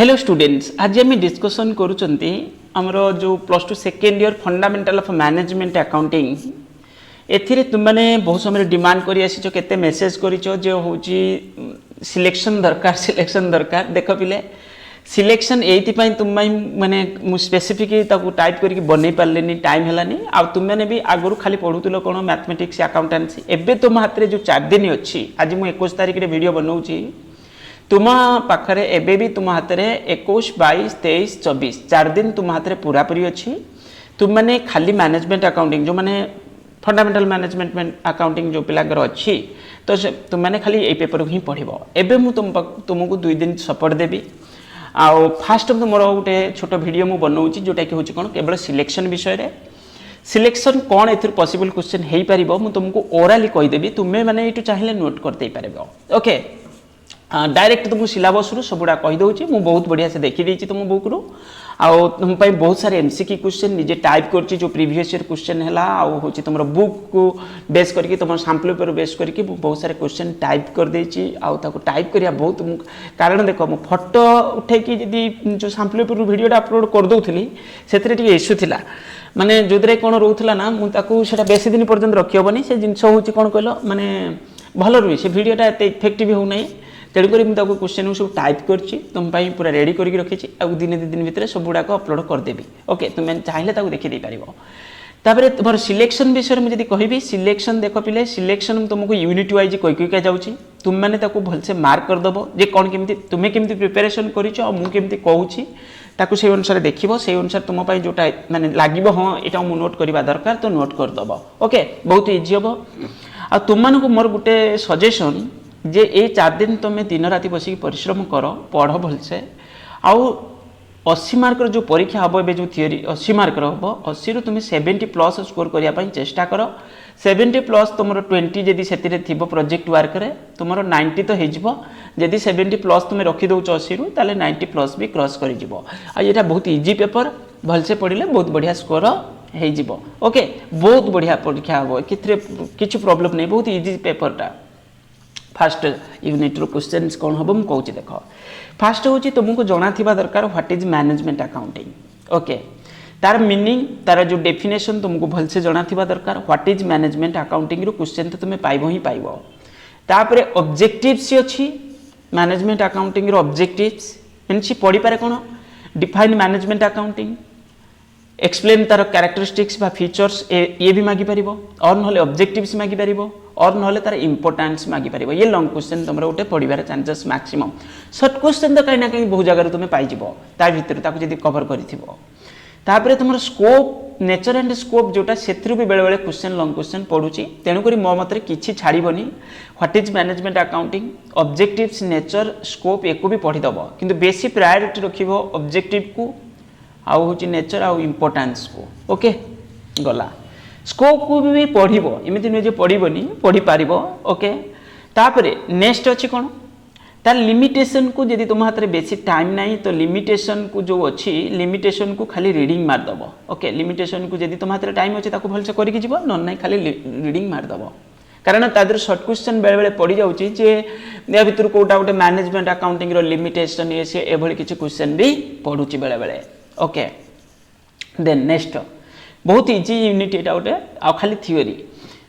Hello students, आज आम discussion करुँच आमर जो plus two second year fundamental of management accounting एथिरे तुमने बहुत समय डिमांड करी आसीचो केते मेसेज करिचो जे होची सिलेक्शन दरकार देख पिले सिलेक्शन एति पई तुम माने मु स्पेसिफिक ताको टाइप करके बनै पारलेनी टाइम हेलानी आ तुमने भी आगरु खाली पढुतलो कोन मैथमेटिक्स अकाउंटेंसी एबे तुम हाथ रे जो 4 दिन अछि आज मु 21 तारिख रे वीडियो बनौची तुम पाखरे एबे भी तुम हाथ में 21, 22, 23, 24 4 दिन तुम हाथ में पूरा पूरी अच्छी तुम मैंने खाली मैनेजमेंट अकाउंटिंग जो मैंने फंडामेंटल मैनेजमेंट अकाउंटिंग जो पिलागर अच्छी तो तुम मैंने खाली ये पेपर को ही पढ़ो एबे मु तुमको 2 दिन सपोर्ट देवी आउ फास्ट तुम गोटे छोट वीडियो मु बनाऊँ जोटा कि हूँ कौन केवल सिलेक्शन विषय रे सिलेक्शन कौन ए पॉसिबल क्वेश्चन हो पार मुझे तुमको ओराली कहीदेवी तुम्हें मैंने ये चाहिए नोट करदे पार ओके डायरेक्ट तुमको सिलेबस रु सबुड़ा कहीदे मुझे बहुत बढ़िया से देखी तुम बुक रु आउ तुम बहुत सारे एमसीक्यू क्वेश्चन निजे टाइप कर जो प्रीवियस ईयर क्वेश्चन है हूँ तुम बुक को बेस करके तुम सैंपल पेपर बेस करके बहुत सारे क्वेश्चन टाइप कर देची टाइप करिया बहुत कारण देख मो फोटो उठेकी जदि जो सैंपल पेपर वीडियोटा अपलोड कर दूसरी से इश्यू था माने जो कौन रोला ना मुझे बेसी दिन पर्यटन रखी हेनी से जिन हूँ कौन कहल माने भल रुहे से वीडियोटा एत इफेक्टिव होना तेणुक मुझे क्वेश्चन सब टाइप कर तुम पूरा रेडी करके रखी दिन 2 दिन भितर सब गुड़ाक अपलोड करदेवी ओके तुम्हें चाहिए देखी पार तापर तुम सिलेक्शन विषय में जब कहि सिलेक्शन देख पिले सिलेक्शन तुमको यूनिट वाइज कईका जाऊँगी तुम मैंने भलसे मार्क करदेव जे कौन केमती तुम्हें केमती प्रिपेरेसन करमती कहूँ ताकू से अनुसार देख से अनुसार तुम जोटा माने लगे हाँ यहाँ मुझे नोट करवा दरकार तो नोट करदेव ओके बहुत इजी हम आ तुम मोर गोटे सजेसन जे ये 4 दिन तुम्हें दिन राति बसिक परिश्रम कर पढ़ भलसे आउ 80 मार्क जो परीक्षा हम ए जो थीओरी 80 मार्क हम 80 रु तुम्हें 70+ स्कोर करने चेष्टा कर 70+ तुम 20 जदि से प्रोजेक्ट वर्क रे तुम 90 तो हो जदि 70+ तुम्हें रखीदौ 80 रु ताले 90+ भी क्रॉस कर बहुत इजी पेपर भलसे पढ़ले बहुत बढ़िया स्कोर हो ओके बहुत बढ़िया परीक्षा हम कि प्रॉब्लम नहीं बहुत इजी पेपरटा फास्ट यूनिट रो क्वेश्चंस कौन हम मुझे कहूँ देख फास्ट हूँ तुमको जना दरकार what is management accounting okay तार मीनिंग तार जो डेफिनेशन तुमको भलसे जना दरकार व्हाट इज मैनेजमेंट अकाउंटिंग रो क्वेश्चन तो तुम्हें पाइब ही पाइब तापर ऑब्जेक्टिव्स अच्छी मैनेजमेंट अकाउंटिंग रो ऑब्जेक्टिव्स एनसी पढ़ी पारे कौन डिफाइन मैनेजमेंट अकाउंटिंग एक्सप्लेन तार कैरेक्टरिस्टिक्स बा फीचर्स ये भी मागी पारिबो और नहले ऑब्जेक्टिव्स मागी पारिबो और नहले तार इंपोर्टेंस मागी पारिबो ये लॉन्ग क्वेश्चन तुम गोटे पढ़ार चांसेस मैक्सिमम शॉर्ट क्वेश्चन तो कहीं ना कहीं बहुत जगह तुम पाइजिबो ता भितर ताको जदि कवर करिथिबो तापर तुम स्कोप नेचर एंड स्कोप जोटा सेथरु भी बेले बेले क्वेश्चन लॉन्ग क्वेश्चन पढुची तेणु करी मो मत किछि छाड़ीबनी what is management accounting objectives nature scope एको भी पढ़ी दबो किंतु बेसी प्रायोरिटी रखिबो ऑब्जेक्टिव को आउ हूँ नेचर आउ इम्पोर्टान्स को ओके गला स्कोप को भी पढ़ो एमती नुहे पढ़नी पढ़ी पार ओके तापर नेक्स्ट अच्छी कौन तार लिमिटेशन को जब तुम हाथ में बेसी टाइम नहीं तो लिमिटेशन को जो अच्छी लिमिटेशन को खाली रीडिंग मारदेव ओके लिमिटेशन को जब तुम हाथ में टाइम अच्छे भलसे करके जीव ना खाली रीडिंग मारदेव कारण तादर शॉर्ट क्वेश्चन बेले बेले पड़ जाऊँचे या भितर कौटा गोटे मैनेजमेंट अकाउंटिंग लिमिटेशन ये सी एभली किसी क्वेश्चन भी पढ़ुची बेले बेले ओके देन नेक्स्ट बहुत इजी यूनिट यहाँ गोटे आ खाली थ्योरी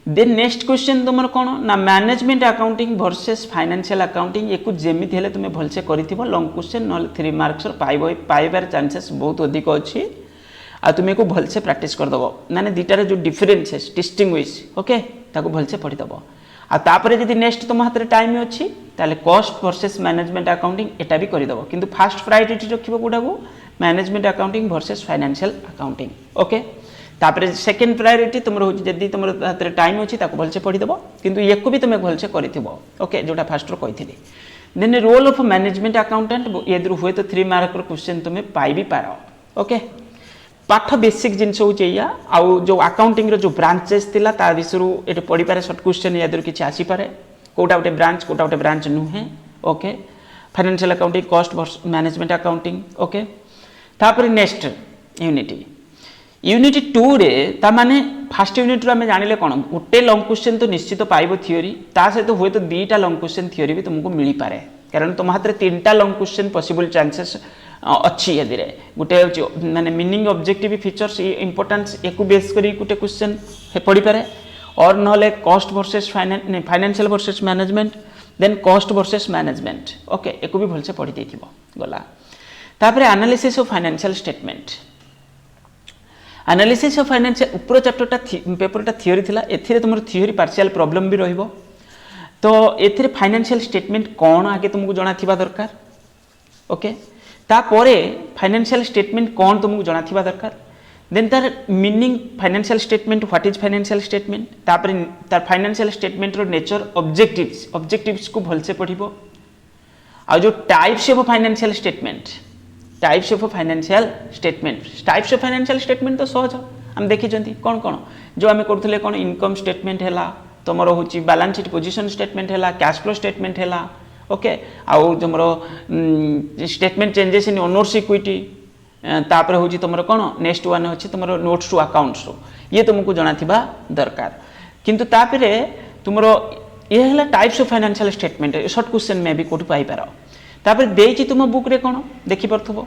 देन नेक्स्ट क्वेश्चन तुम कौन ना management accounting versus financial accounting एक जमीती है तुम्हें भलसे कर लॉन्ग क्वेश्चन ना 3 मार्क्स पाइबार चांसेस बहुत अधिक अच्छी आ तुम्हें को भलसे प्रैक्टिस करदेव मैंने दुटार जो डिफरेन्सेस डिस्टिंग्विश ओके ताको भलसे पढ़ीदेव आतापर जब नेक्स्ट तुम हाथ में टाइम अच्छी ताले कॉस्ट वर्सेस मैनेजमेंट अकाउंटिंग एटा भी करदेव किंतु फास्ट प्रायोरिटी रखिबो कोटा को management accounting versus financial accounting okay तापर सेकेंड प्रायोरिटी तुम रोज जदि तुम हाथ में टाइम अच्छी ताको भलसे पढ़ीदेव किंतु एको भी तुम्हें भलसे करिथिबो ओके जोटा फास्ट रो कहिथिली then role of management accountant ये हुए तो 3 मार्क रो क्वेश्चन तुम्हें पाई भी पार ओके पाठ बेसिक जिनस होइया आउ जो अकाउंटिंग रो जो ब्रांचेस थिला ता विषय ये पढ़ी पारे शॉर्ट क्वेश्चन या किसी आसीपे कोटा गोटे ब्रांच नुहे okay financial accounting cost management accounting okay तापर नेक्स्ट यूनिट 2 रे ता माने फर्स्ट यूनिट आम जानिले कौन गोटे लॉन्ग क्वेश्चन तो निश्चित पाइब थ्योरी ता सहित हुए तो 2टा लॉन्ग क्वेश्चन थ्योरी भी तुमको मिल पारे कारण तुम हाथ में 3टा लॉन्ग क्वेश्चन पॉसिबल चांसेस अच्छी ये गोटे माने मीनिंग ऑब्जेक्टिव फीचर्स इंपोर्टेंस एक बेस करी गोटे क्वेश्चन पड़ी पारे और नले cost versus financial versus management then cost versus management okay एक भी भलसे पढ़ी देथिबो गला तापर analysis of financial statement analysis of financial ऊपर चैप्टरटा पेपरटा थ्योरी थिला एथिरे तुमर थ्योरी पार्शियल प्रॉब्लम भी रहिबो तो एथिरे फाइनेंशियल स्टेटमेंट कोन आगे तुमको जणा थिबा दरकार ओके तापरे फाइनेंशियल स्टेटमेंट कोन तुमको जणा थिबा दरकार देन तार meaning financial statement what is financial statement तापर तार फाइनेंशियल स्टेटमेंट रो नेचर ऑब्जेक्टिव्स को भलसे पढ़िबो आ जो types of financial statement types of financial statement तो सहज हम देखी कौन कौन जो आम करते कौन इनकम स्टेटमेंट है तुम हूँ बैलेंस शीट पोजिशन स्टेटमेंट है कैश फ्लो स्टेटमेंट है ओके आउ तुम statement changes in owners equity तापर हूँ तुम कौन नेक्स्ट वन अच्छी तुम नोट्स टू अकाउंट्स ये तुमको जना थिबा दरकार किंतु तापर तुम ये है types of financial statement short question में भी कौट पाई पार तापर देछि तुम बुक रे कौन देखि परथबो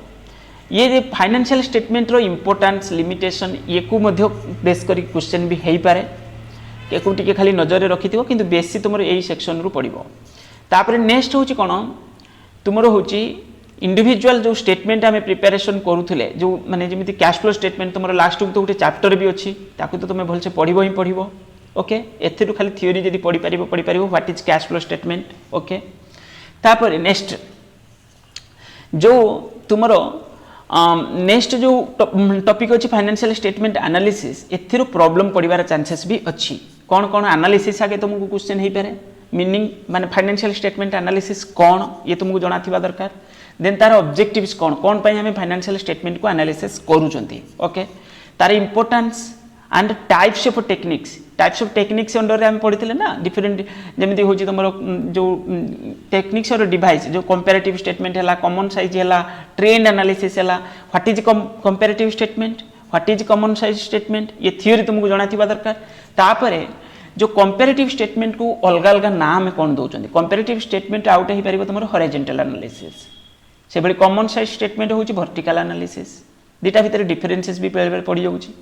ये फाइनेंशियल स्टेटमेंट रो इंपोर्टेंस लिमिटेशन ये को मध्य बेस करी क्वेश्चन भी हेई पारे केकु टिके खाली नजर रे रखिथिबो किंतु बेसी तुमर एई सेक्शन रु पड़िबो तापर नेक्स्ट होची कोन तुमर होची इंडिविजुअल जो स्टेटमेंट आमे प्रिपरेशन करूथले जो माने जेमिति कैश फ्लो स्टेटमेंट तुमर लास्ट तो गोटे चैप्टर भी अछि ताकू तो तुमे भलसे पढिबो ही पढिबो ओके एथिरु खाली थ्योरी जदी पढि परिबो what is cash flow statement okay तापर नेक्स्ट जो तुमरो नेक्स्ट जो टॉपिक अच्छी फाइनेंशियल स्टेटमेंट एनालिसिस एथिरो प्रॉब्लम पड़िबार चांसेस भी अच्छी कौन कौन एनालिसिस आगे तुमको क्वेश्चन हो पारे मीनिंग माने फाइनेंशियल स्टेटमेंट एनालिसिस कौन ये तुमको जଣା थिबा दरकार देन तार ऑब्जेक्टिव्स कौन कौन पई हमें फाइनेंशियल स्टेटमेंट को एनालिसिस करूचंती ओके तार importance and types of techniques under रे हम पढ़िथिले ना डिफरेंट जेमिति होची तुमरो जो टेक्निक्स और डिवाइस जो कंपैरेटिव स्टेटमेंट हैला कॉमन साइज हैला ट्रेंड एनालिसिस हैला what is comparative statement what is common size statement ये थ्योरी तुमको जଣା थिबा दरकार तापरे जो कंपैरेटिव स्टेटमेंट को अलग अलग नाम कौन दउचंदी कंपैरेटिव स्टेटमेंट आउट ही परिबो तुमरो हॉरिजॉन्टल एनालिसिस से बड़ी कॉमन साइज स्टेटमेंट होची वर्टिकल एनालिसिस दुटा भीतर डिफरेंसेस भी पड़ी जाउची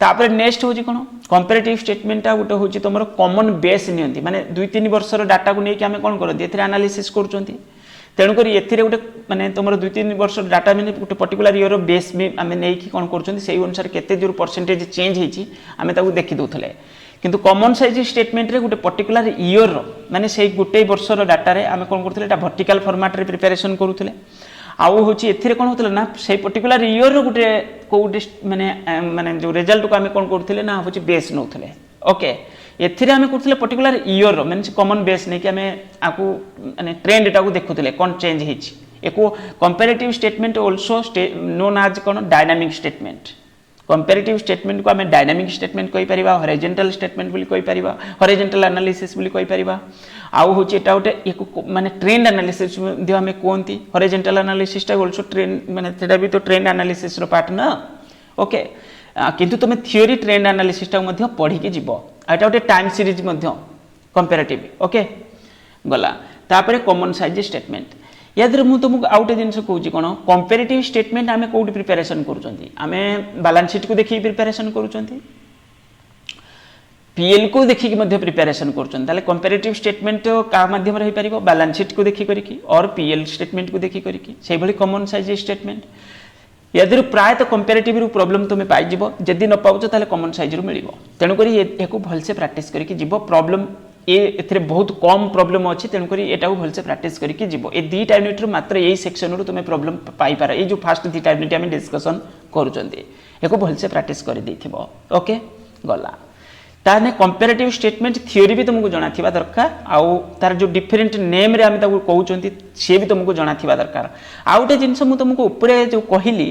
तापर नेक्स्ट होची कोन कंपैरेटिव स्टेटमेंट गोटे होची तुम कॉमन बेस नियंती माने 2-3 वर्षर डाटा को लेकिन आम कौन करती एथिरे एनालिसिस करूचंती तेणुकर एथिरे गोटे माने तुम 2-3 वर्ष डाटा माने गोटे पर्टिकुलर ईयर बेस भी आम नहीं कौन करूचंती सेही अनुसार केते जोर परसेंटेज चेंज होईची आम ताकू देखि दउथले किंतु कॉमन साइज स्टेटमेंट रे गोटे पर्टिकुलर ईयर माने सेही गोटे वर्षर डाटा रे आम कौन करथले एटा वर्टिकल फॉर्मेट रे प्रिपरेशन करूथले आउ हूँ एथिरे कौन होता ना से पर्टिकुलर ईयर गोटे कोटे माने माने जो रिजल्ट को आम कौन करते ना हूँ बेस नौले ओके एथिरे आम करते particular year mean common base नहीं कि आम आपको माने ट्रेंड टाक देखुले कौन चेंज हो comparative statement also known as कौन डायनामिक स्टेटमेंट कंपैरेटिव स्टेटमेंट को आम डायनामिक स्टेटमेंट कहि परिबा हॉरिजॉन्टल स्टेटमेंट बोली कहि परिबा हॉरिजॉन्टल एनालिसिस बोली कहि परिबा आउ हूँ एटा गोटे माने ट्रेंड एनालिसिस आम कहती हॉरिजॉन्टल एनालिसिस ऑल्सो ट्रेंड माने सेटा भी तो ट्रेंड एनालिसिस रो पार्ट ना ओके किंतु तुम थ्योरी ट्रेंड एनालिसिस टा पढ़ी की जीव एटा गोटे टाइम सीरीज कंपैरेटिव ओके गला तापर कॉमन साइज स्टेटमेंट याद मुझे तुमको आउ गोटे जिनस कहूँ कौन कंपैरेटिव स्टेटमेंट आम कौट प्रिपरेशन करें बैलेंस शीट को देखिए प्रिपरेशन करुँच पीएल को देखिक प्रिपरेशन कर कंपैरेटिव स्टेटमेंट क्या माध्यम हो पार बैलेंस शीट को देखी करके और पीएल स्टेटमेंट को देखी करके से भाई कॉमन साइज स्टेटमेंट यदि प्रायतः कंपैरेटिव रु प्रॉब्लम तुम पाइज जदि न पाउच ताले कॉमन साइज रु मिलिबो तेणुक या भलसे प्रैक्टिस करके जीव प्रॉब्लम ये बहुत कम प्रॉब्लम अच्छी तेणुक यहाँ भलसे प्रैक्टिस करके जीव ये 2टा यूनिट मात्र यही सेक्शन रू तुम प्रॉब्लम पाई पार ये जो फास्ट 2टा यूनिट आम डिस्कसन करूँ भलसे प्रैक्टिस कर देथिबो ओके गला ताने कंपैरेटिव स्टेटमेंट थ्योरी भी तुमको जଣା थिबा दरकार आउ तार जो डिफरेंट नेम रे आम ताको कहउचंती से भी तुमको जଣା थिबा दरकार आउ गोटे जिनस मु तुमको ऊपर जो कहली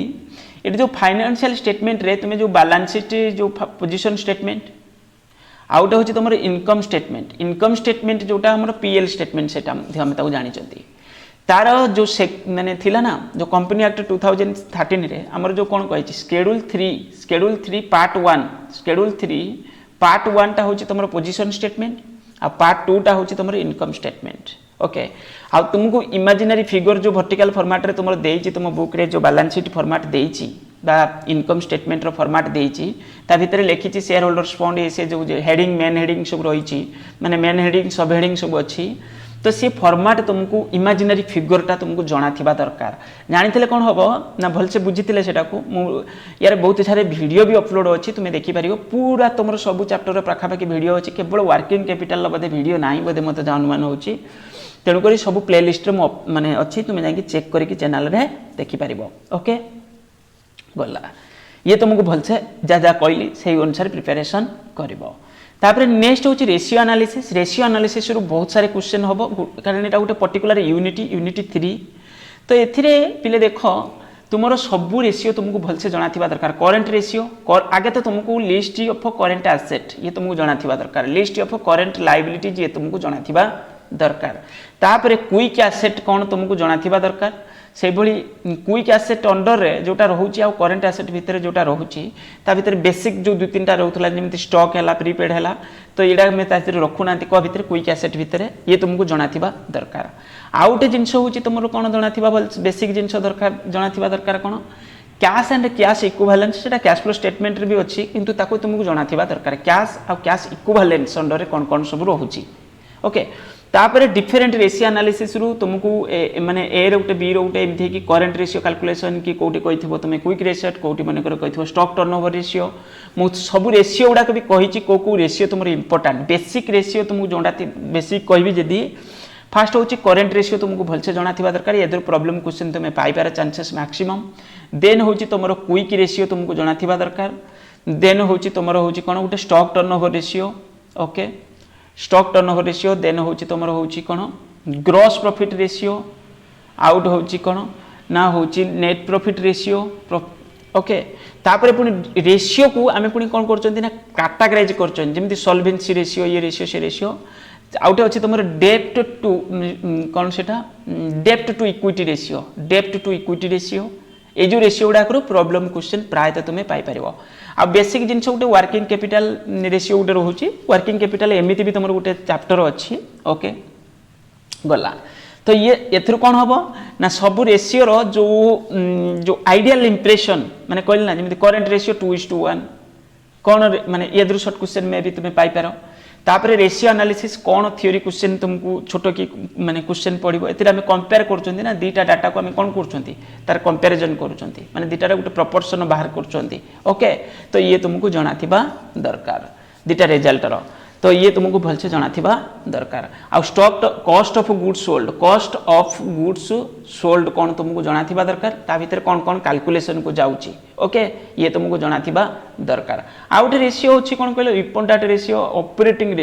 ये जो फाइनेंशियल स्टेटमेंट रे तुम जो बैलेंस शीट जो पोजीशन स्टेटमेंट आउट हूँ तुम इनकम स्टेटमेंट जोटा हमर पीएल स्टेटमेंट सेटा हम ताको जानि चंती तार जो माने थिला ना जो कंपनी एक्ट 2013 रे हमर जो कोन कहै शेड्यूल 3 पार्ट 1 शेड्यूल 3 पार्ट 1 टा हूँ तुम पोजीशन स्टेटमेंट आ पार्ट 2 टा हूँ तुम इनकम स्टेटमेंट ओके आ तुमको इमेजिनरी फिगर जो वर्टिकल फॉर्मेट रे तुमरो देइची तुम बुक रे जो बैलेंस शीट फॉर्मेट देइची बा इनकम स्टेटमेंट रो फॉर्मेट देइची ता भीतर लिखिची शेयर होल्डर्स फंड से जो हेडिंग मेन हेडिंग सब रहिची माने मेन हेडिंग सब हेडिंग सब अछि तो सी फॉर्मेट तुमको इमेजिनरी फिगरटा तुमको जाना थिबा दरकार जानिथिले कोन हबो ना भलसे बुझिथिले सेटा को यार बहुत सारे वीडियो भी अपलोड अछि तुमे देखि परियो पूरा तुमरो सब चैप्टर रो पाखापाखि वीडियो अछि केवल वर्किंग कैपिटल बदे वीडियो नाही बदे मते अनुमान होछि तेणुक सब प्लेलिस्ट माने अच्छी तुम जाकि चेक करके चैनल रे देखि परिबो ओके गला ये तुमको भलसे जा जा कहली से अनुसार प्रिपरेशन करिवो तापर नेक्स्ट होची रेशियो एनालिसिस रु बहुत सारे क्वेश्चन हबो कारण एटा गोटे पर्टिकुलर यूनिटी 3 तो एथिरे पिले देखो तुमरो सब रेशियो तुमको भलसे जाना थिबा दरकार करंट रेशियो आगे तो तुमको लिस्ट ऑफ करंट एसेट ये तुमको जाना थिबा दरकार लिस्ट ऑफ करंट लायबिलिटीज ये तुमको जाना थिबा दरकार तापर क्विक एसेट कौन तुमको जाना थिबा दरकार से भली क्विक एसेट अंडर रे जोटा रहउची आ करंट एसेट भितर जोटा रहउची ता भितर बेसिक जो दु तीनटा रहउतला जेमति स्टॉक हैला प्रीपेड हैला तो एडा में ता भितर रखु नांती को भितर क्विक एसेट भितर ये तुमको जाना थिबा दरकार आउटे जिंस होची तुमरो कोन जाना थिबा बेसिक जिंस दरकार जाना थिबा दरकार कोन कैश एंड कैश इक्विवेलेंस सेटा कैश फ्लो स्टेटमेंट रे भी अछि किंतु ताको तुमको जाना थिबा दरकार कैश आ कैश इक्विवेलेंस अंडर रे कोन कोन सब रहउची ओके तापर डिफरेंट रेशियो एनालिसिस रु तुमको माने ए रे उटे बी रे उटे एमथि कि करंट रेशियो कैलकुलेशन कि कोठी कहिथिबो तुमे क्विक रेशियो कोठी माने कर कहिथिबो स्टॉक टर्नओवर रेशियो मु सब रेशियो उडा को भी कहिछि को रेशियो तुमरो इंपोर्टेंट बेसिक रेशियो तुमको जोंडा बेसिक कहबी जदी फास्ट होची करंट रेशियो तुमको भलसे जाना थिबा दरकार एदर प्रॉब्लम क्वेश्चन तुमे पाई पार चांसेस मैक्सिमम देन होची तुमरो क्विक रेशियो तुमको जाना थिबा दरकार देन होची तुमरो होची कोन उटे stock turnover ratio okay stock turnover ratio then होची तुमरो होची कोन ग्रॉस प्रॉफिट रेशियो आउट होची कोन ना होची नेट प्रॉफिट रेशियो ओके तापर पुनी रेशियो को आमे पुनी कोन करचंती ना कैटेगराइज करचन जेमति सॉल्वेंसी रेशियो ये रेशियो से रेशियो आउट होची तुमरो डेब्ट टू कोन सेटा डेब्ट टू इक्विटी रेशियो ए जो रेशियो गुडा प्रॉब्लम क्वेश्चन प्राय तुम्हें पाई परिबो आ बेसिक जिनस गोटे वर्किंग कैपिटल रेशियो गोटे रोची वर्किंग कैपिटल एमिति भी तुम गोटे चैप्टर अच्छी ओके गला तो ये एथरु कौन हम ना सब रेशियो रो जो आइडियल इंप्रेशन माने कहली ना जमी करेंट रेशियो 2:1 कौन माने ये दृश्य क्वेश्चन में भी तुम्हें पाई पार तापर रेशियो एनालिसिस कौन थ्योरी क्वेश्चन तुमको छोट की माने क्वेश्चन पड़ो ए आम कंपेयर कर दीटा डाटा को आम कौन कर तार कंपेरिजन कर माने दीटार गोटे प्रपोर्शन बाहर कर ओके तो ये तुमको जाना थिबा दरकार दीटा रिजल्टर तो ये तुमको भलसे जाना थिबा दरकार आ stock cost of goods sold कौन तुमको जाना थिबा दरकार ता भीतर कौन कौन कैलकुलेशन को जाउची ओके ये तुमको जाना थिबा दरकार आ गोटे रेशियो होची कौन कहलो important ratio operating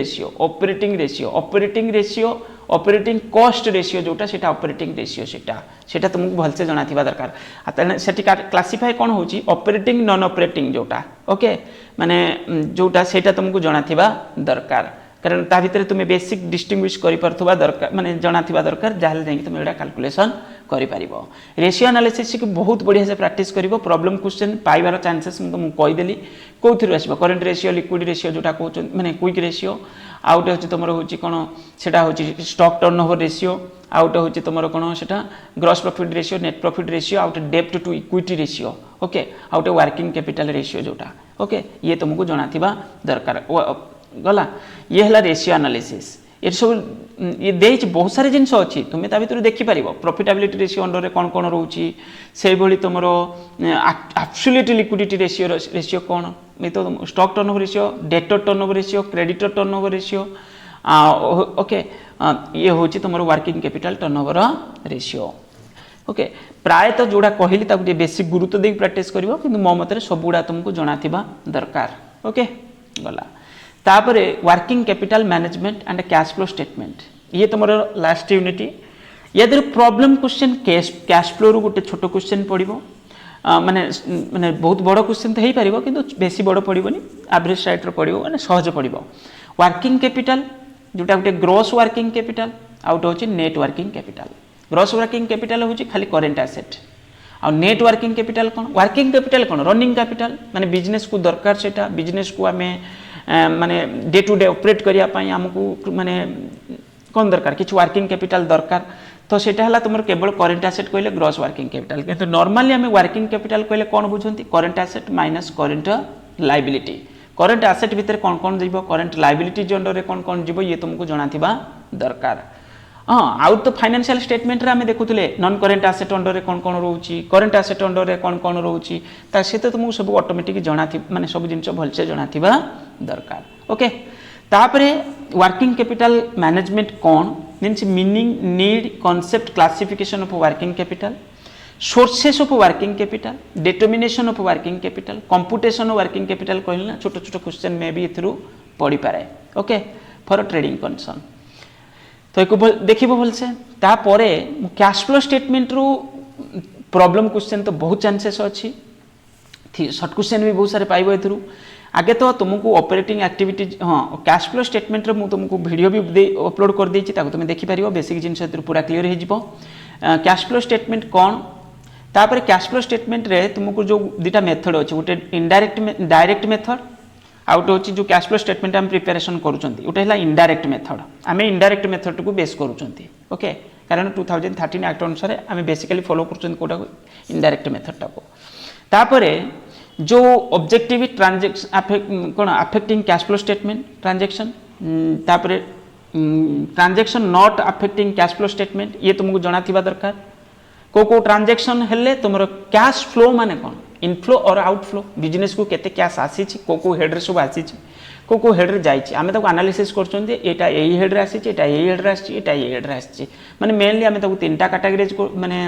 ratio operating cost ratio जोटा सेटा ऑपरेटिंग रेशियो सेटा तुमको भलसे जाना थिबा दरकार आ सेटी क्लासिफाई कौन होची ऑपरेटिंग नॉन ऑपरेटिंग जोटा ओके माने जोटा सेटा तुमको जाना थिबा दरकार कारण ता भीतर तुम बेसिक डिस्टिंग्विश करि परथबा दरकार माने जाना थिबा दरकार जाहले जाई तुम एडा कैलकुलेशन करि परिबो रेशियो एनालिसिस के बहुत बढ़िया से प्रैक्टिस करिवो प्रॉब्लम क्वेश्चन पाइबार चांसेस मु तुमको कहि देली कोथिरु आसीबो करंट रेशियो लिक्विड रेशियो जोटा कहउछ माने क्विक रेशियो आउटे होची तुमरो होची कोन सेटा होची स्टॉक टर्नओवर रेशियो आउटे होची तुमरो कोन सेटा gross profit ratio net profit ratio आउटे डेब्ट टू इक्विटी रेशियो ओके आउटे वर्किंग कैपिटल रेशियो जोटा ओके ये तुमको जाना थिबा दरकार गला ये हला रेशियो एनालिसिस ये सब ये देच बहुत सारे जिनस अच्छी तुम्हें ता भीतर देखि परिबो प्रॉफिटेबिलिटी रेशियो अंडर रे कोन कोन रहउची से भली तुमरो एब्सोल्यूट लिक्विडिटी रेशियो कोन मैं तो stock turnover ratio debtor turnover ratio creditor turnover ratio okay ये होची तुमरो working capital turnover ratio okay प्राय तो जोड़ा कहली ता गुटे बेसिक गुरुत्व दे प्रैक्टिस करिवो किंतु मो मतरे सब गुडा तुमको जाना थिबा दरकार ओके गला तापरे working capital management and cash flow statement ये तुमरो लास्ट यूनिटी यदि प्रॉब्लम क्वेश्चन कैश फ्लो रो गोटे छोट क्वेश्चन पड़ो माने माने बहुत बड़ क्वेश्चन तो हो पार किंतु बेसी बड़ पड़ोनी एवरेज साइड रो पड़ो माने सहज पड़ो वर्किंग कैपिटल जोटा गोटे ग्रॉस वर्किंग कैपिटल आउट होची net working capital gross working capital होची खाली करंट एसेट आ नेट वर्किंग कैपिटल कौन रनिंग कैपिटल माने बिजनेस को दरकार सेटा बिजनेस को आमे माने डे टू डे ऑपरेट करिया पई हमकु माने कौन दरकार किसी वर्किंग कैपिटल दरकार तो सेटा हला तुमर केवल करंट एसेट कहले ग्रॉस वर्किंग कैपिटल किंतु नॉर्मली हमें वर्किंग कैपिटल कहले कौन बुझंती current asset minus current liability current asset भितर कौन कौन जीवो करंट लायबिलिटी अंडर रे कौन जीवो ये तुमको जणाथिबा दरकार हाँ आउट तो फाइनेंशियल स्टेटमेंट रे हमें देखुतले नॉन करंट एसेट अंडर रे कौन रोची करंट एसेट अंडर रे कौन रोची ता से तो तुमको सब ऑटोमेटिक जणाथि माने सब जिंस भलसे जणाथिबा दरकार ओके तापरे वर्किंग कैपिटल मैनेजमेंट कौन means meaning need concept classification of working capital sources of working capital determination of working capital computation of working capital कहले छोट छोट क्वेश्चन में भी इथरू पड़ी पारे ओके फॉर ट्रेडिंग कंसर्न तो एक देखिबो भलसे तापरे कैश फ्लो स्टेटमेंट रू प्रॉब्लम क्वेश्चन तो बहुत चांसेस अच्छी शॉर्ट क्वेश्चन भी बहुत सारे पाइबो इथरू आगे तो तुमको ऑपरेटिंग एक्टिविटीज हाँ कैश फ्लो स्टेटमेंट रे तुमको वीडियो भी अपलोड कर देछि ताको तुम देखि परिबो बेसिक जिंस पूरा क्लियर हो जिवो कैश फ्लो स्टेटमेंट कौन तापर कैश फ्लो स्टेटमेंट रे तुमको जो दुटा मेथड अछि गोटे इनडायरेक्ट डायरेक्ट मेथड आउट होछि जो कैश फ्लो स्टेटमेंट हम प्रिपरेशन करूछंती उटा हला इनडायरेक्ट मेथड आमे इनडायरेक्ट मेथड को बेस करूछंती ओके कारण 2013 एक्ट अनुसार आमे बेसिकली फॉलो करूछंती कोटा इनडायरेक्ट मेथड टाको तापरे जो ऑब्जेक्टिव ट्रांजैक्शन कौन affecting cash flow statement transaction तापरे transaction not affecting cash flow statement ये तुमको जଣା थिबा दरकार को ट्रांजैक्शन हेले तुमरो कैश फ्लो माने कौन इनफ्लो और आउटफ्लो बिजनेस को केते कैश आसी को हेड रे सब आसी को हेड रे जाई आमे ताको एनालिसिस करछोंती एटा एई हेड रे आसी एटा एई हेड रे आसी एटा एई हेड रे आसी माने मेनली आमे ताको तीनटा कैटेगरीज माने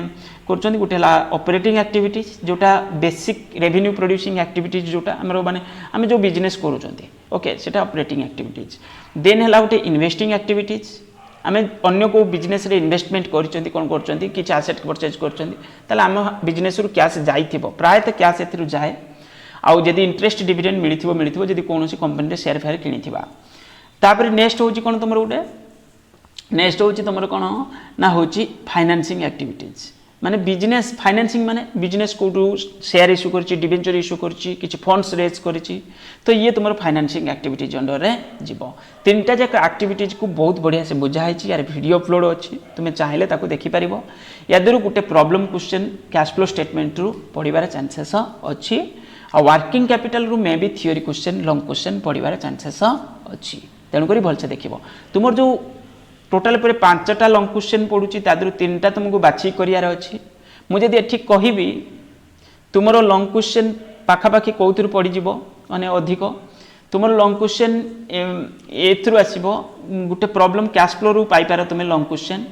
करछोंती गुटे ला ऑपरेटिंग एक्टिविटीज जोटा बेसिक रेवेन्यू प्रोड्यूसिंग एक्टिविटीज जोटा हमरो माने आमे जो बिजनेस करूछोंती ओके सेटा ऑपरेटिंग एक्टिविटीज देन हला गुटे इन्वेस्टिंग एक्टिविटीज आमे अन्य को बिजनेस रे इन्वेस्टमेंट करछोंती कोन करछोंती किछ एसेट परचेज करछोंती ताले आम बिजनेस रु कैश जाइथिबो प्राय तो कैश एथिरु जाए आउ जदि इंटरेस्ट डिविडेंड मिलिथिबो जदि कोनोसी कंपनी रे शेयर फेयर किनिथिबा तापर नेक्स्ट होची कोन तमरो उडे नेक्स्ट होची तमरो कोन ना होची फाइनेंसिंग एक्टिविटीज माने बिजनेस फाइनेंसिंग माने बिजनेस को शेयर इश्यू करची डिबेंचर इश्यू करची किछ फंड्स रेज करची तो ये तमरो फाइनेंसिंग एक्टिविटीज अंडर रे जीवो तीनटा जे एक्टिविटीज को बहुत बढ़िया से बुझाई छी यार वीडियो अपलोड अछि तुमे चाहिले ताको देखि परिबो यादरु गुटे problem question cash flow statement रु पढिबार चांसेस अछि आ वर्किंग कैपिटल रु मे भी थियोरी क्वेश्चन लॉन्ग क्वेश्चन पढ़िबार चांसेस अच्छी तेणुक भलसे देखिबो तुमर जो टोटाल पर 5टा लॉन्ग क्वेश्चन पड़ुची तादरु 3टा तुमको बाछि करियार अछि मु जदि एठी कहिबी तुमरो लॉन्ग क्वेश्चन पाखापाखि कौथुर पड़ी जिवो माने अधिक तुमर लॉन्ग क्वेश्चन एथरु आसीबो गुटे प्रॉब्लम कैश फ्लो रु पाई पार तुमे लॉन्ग क्वेश्चन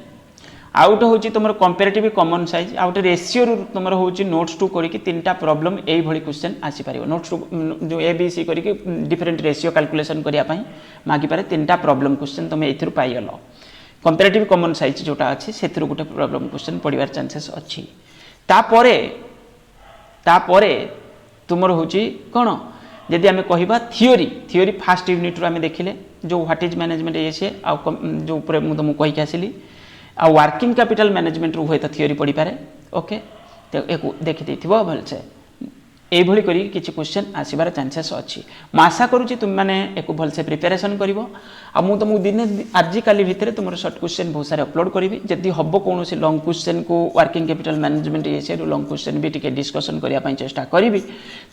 आउट होची तुमर कंपैरेटिव कॉमन साइज आउट रेशियो रु तुमर होची नोट्स टू करी कि 3टा प्रॉब्लम एई भली क्वेश्चन आसी पारिबो नोट्स टू जो ए बी सी करी कि डिफरेंट रेशियो कैलकुलेशन करिया पई मागी पारे 3टा प्रॉब्लम क्वेश्चन तुमे एथरु पाई गलो कंपैरेटिव कॉमन साइज जोटा अछि सेथरु गुटे प्रॉब्लम क्वेश्चन पडिवार चांसेस अछि तापरे तुमर होची कोन यदि आमे कहिबा थियोरी फर्स्ट यूनिट रु आमे देखिले जो व्हाट इज मैनेजमेंट ये से आ जो ऊपर मु तुमको कहि के आसिली आ वर्किंग कैपिटल मैनेजमेंट रु होय त थियोरी पड़ी पारे ओके तो एको देखि देथिबो भलसे एई भली करी किछि क्वेश्चन आसीबार चांसेस अछि म आशा करूची तुम माने एको भलसे प्रिपरेशन करिवो आ मु तुमको दिने आज काली भितरे तुमर शॉर्ट क्वेश्चन बहुत सारे अपलोड करिवि जदि हबो कोनोसी लॉन्ग क्वेश्चन को वर्किंग कैपिटल मैनेजमेंट ये से लॉन्ग क्वेश्चन भी टिके डिस्कशन करिया पई चेष्टा करिवि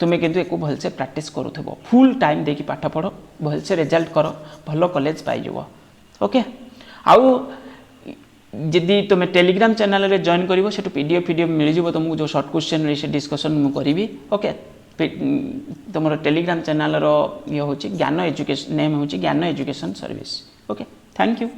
तुमे किंतु एको भलसे प्रैक्टिस करूथबो फुल टाइम देकी पाठ पढो भलसे रिजल्ट करो भलो कॉलेज पाई जबो ओके आउ जदि तुम टेलीग्राम चैनल रे जॉइन करिवो सेटु पीडीएफ मिल जिवो तुमको जो शॉर्ट क्वेश्चन रे से डिस्कशन मु करिवि ओके तुमरो टेलीग्राम चैनल रो ये होची ज्ञान एजुकेशन नेम होची ज्ञान education service okay thank you.